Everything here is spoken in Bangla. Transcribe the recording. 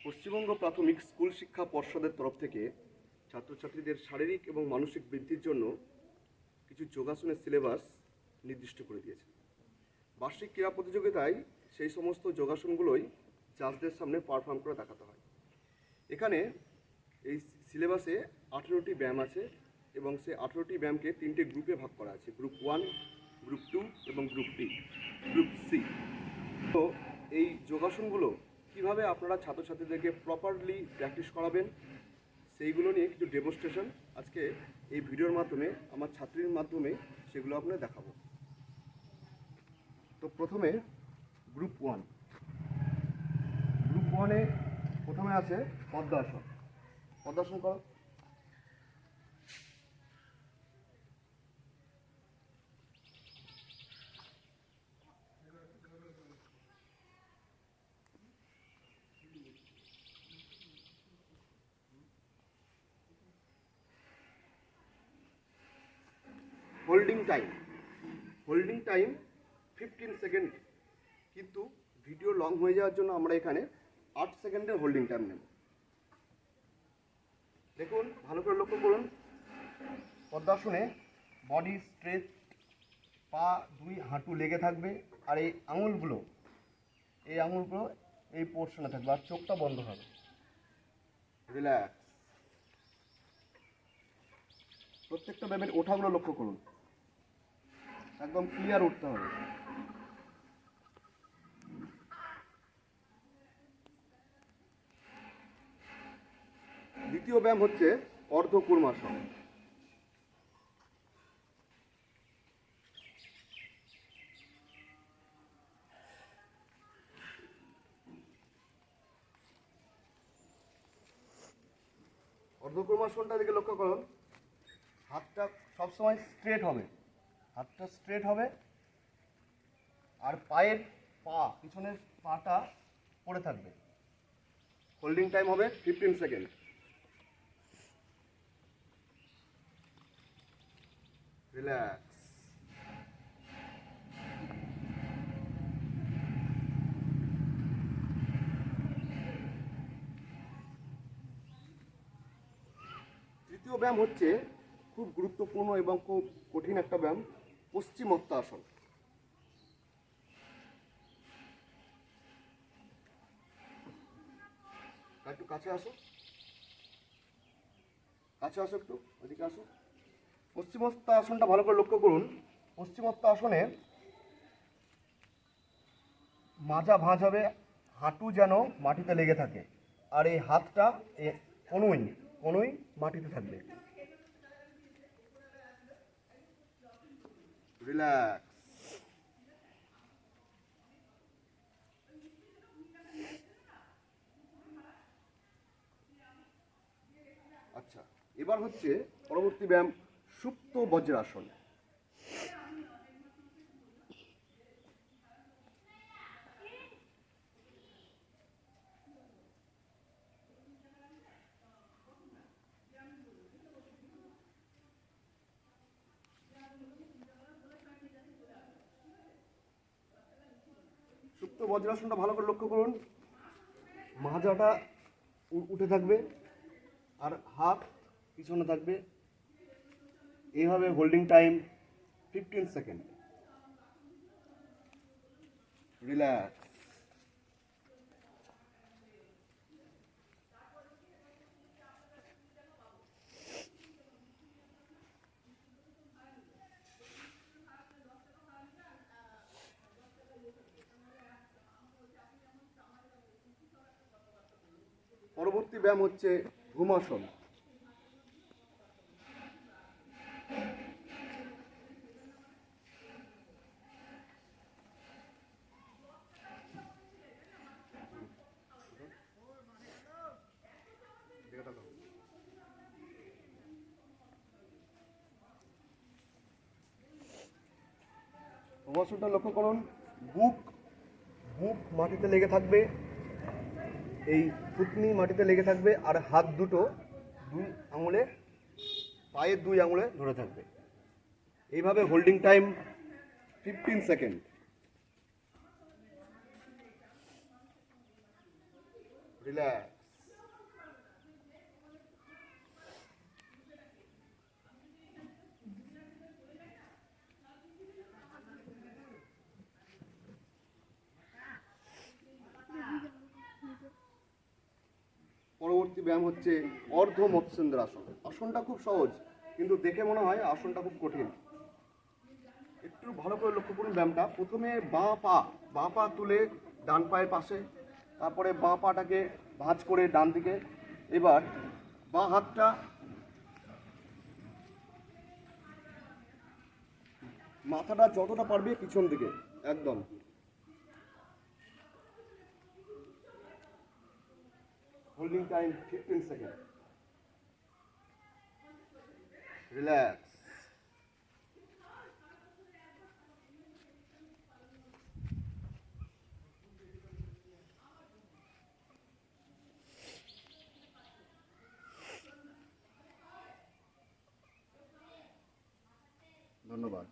পশ্চিমবঙ্গ প্রাথমিক স্কুল শিক্ষা পর্ষদের তরফ থেকে ছাত্রছাত্রীদের শারীরিক এবং মানসিক বৃদ্ধির জন্য কিছু যোগাসনের সিলেবাস নির্দিষ্ট করে দিয়েছে। বার্ষিক ক্রীড়া প্রতিযোগিতায় সেই সমস্ত যোগাসনগুলোই জাজদের সামনে পারফর্ম করে দেখাতে হয়। এখানে এই সিলেবাসে 18টি ব্যায়াম আছে এবং সেই 18টি ব্যায়ামকে 3টে গ্রুপে ভাগ করা আছে, গ্রুপ 1, গ্রুপ 2 এবং গ্রুপ সি। তো এই যোগাসনগুলো কিভাবে আপনারা ছাত্রছাত্রীদেরকে প্রপারলি প্র্যাকটিস করাবেন সেইগুলো নিয়ে কিছু ডেমনস্ট্রেশন আজকে এই ভিডিওর মাধ্যমে আমার ছাত্রীর মাধ্যমে সেগুলো আপনাদের দেখাবো। তো প্রথমে গ্রুপ 1-এ প্রথমে আছে পদ্মাসন। পদ্মাসন করো। হোল্ডিং টাইম 15 সেকেন্ড, কিন্তু ভিডিও লং হয়ে যাওয়ার জন্য আমরা এখানে 8 সেকেন্ডের হোল্ডিং টাইম নেব। দেখুন, ভালো করে লক্ষ্য করুন। পদ্মাসনে বডি স্ট্রেচ, পা দুই হাঁটু লেগে থাকবে, আর এই আঙুলগুলো এই পোর্শনে থাকবে, আর চোখটা বন্ধ হবে। রিল্যাক্স। প্রত্যেকটা ব্যায়ামের ওঠাগুলো লক্ষ্য করুন, একদম ক্লিয়ার উঠতে হবে। দ্বিতীয় ব্যায়াম হচ্ছে অর্ধকূর্মাসন। অর্ধকূর্মাসনটা দিকে লক্ষ্য করুন। হাতটা সবসময় স্ট্রেট হবে, আর পিছনের পাটা পড়ে থাকবে। হোল্ডিং টাইম হবে 15 সেকেন্ড। রিল্যাক্স। তৃতীয় ব্যায়াম হচ্ছে খুব গুরুত্বপূর্ণ এবং খুব কঠিন একটা ব্যায়াম, পশ্চিমোত্তাসন। একটু কাছে আসো একটু ওদিকে আসো। পশ্চিমোত্তাসনটা ভালো করে লক্ষ্য করুন। পশ্চিমোত্তাসনে মাজা ভাঁজ হবে, হাঁটু যেন মাটিতে লেগে থাকে, আর এই হাতটা কোনোই মাটিতে থাকবে। রিল্যাক্স। আচ্ছা, এবার হচ্ছে পরবর্তী ব্যায়াম সুপ্ত বজ্রাসন। সুপ্ত বজ্রাসনটা ভালো করে লক্ষ্য করুন। মাজাটা উঠে থাকবে আর হাত পিছনে থাকবে। এইভাবে হোল্ডিং টাইম 15 সেকেন্ড। রিল্যাক্স। পরবর্তী ব্যায়াম হচ্ছে ভূমাসন। ভূমাসনটা লক্ষ্য করুন। বুক মাটিতে লেগে থাকবে, এই থুতনি মাটিতে লেগে থাকবে, আর হাত দুটো পায়ের দুই আঙুলে ধরে থাকবে। এইভাবে হোল্ডিং টাইম 15 সেকেন্ড। রিল্যাক্স। পরবর্তী ব্যায়াম হচ্ছে অর্ধ মৎস্যেন্দ্র আসন। আসনটা খুব সহজ, কিন্তু দেখে মনে হয় আসনটা খুব কঠিন। একটু ভালো করে লক্ষ্য করুন ব্যায়ামটা। প্রথমে বাঁ পা তুলে ডান পায়ের পাশে, তারপরে বাঁ পাটাকে ভাঁজ করে ডান দিকে, এবার বাঁ হাতটা মাথাটা যতটা পারবে পিছন দিকে একদম। Holding time 15 second. রিল্যাক্স। ধন্যবাদ।